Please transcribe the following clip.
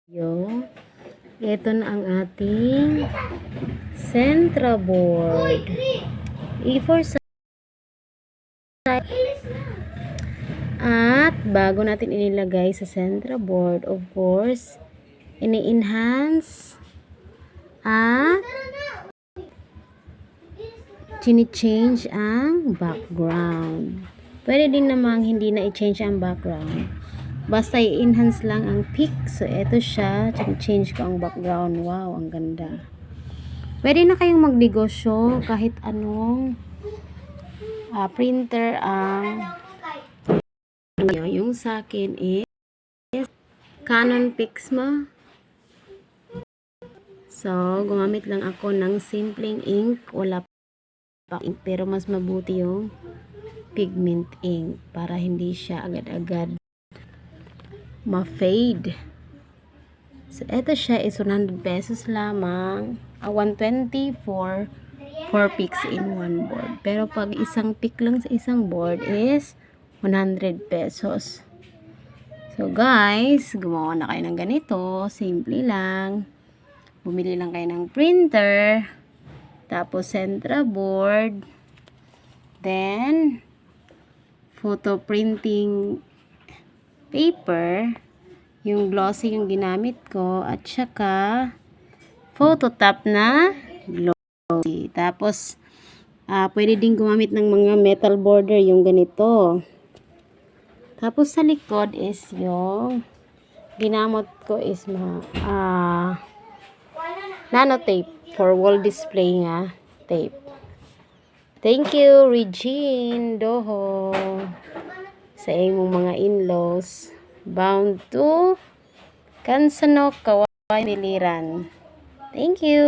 Ito na ang ating Centraboard. A4 size. At bago natin inilagay sa Centraboard, of course, ini-enhance at chini-change ang background. Pwede din namang hindi na i-change ang background. Basta i-enhance lang ang pic. So, eto siya. Change ko ang background. Wow, ang ganda. Pwede na kayong magnegosyo kahit anong printer ang yung sa akin is Canon Pixma. So, gumamit lang ako ng simpleng ink. Wala pa ink, pero mas mabuti yung pigment ink para hindi siya agad-agad ma-fade. So, ito siya is 100 pesos lamang. 120 for 4 pics in one board. Pero pag isang pic lang sa isang board is 100 pesos. So, guys, gumawa na kayo ng ganito. Simple lang. Bumili lang kayo ng printer. Tapos, Centraboard. Then, photo printing paper, yung glossy yung ginamit ko, at saka phototop na glossy. Tapos pwede din gumamit ng mga metal border, yung ganito. Tapos sa likod is yung ginamot ko is nano tape for wall display nga tape. Thank you, Regine Doho, sa imong mga in-laws. Bound to Kansanok, Kaway, Miliran. Thank you.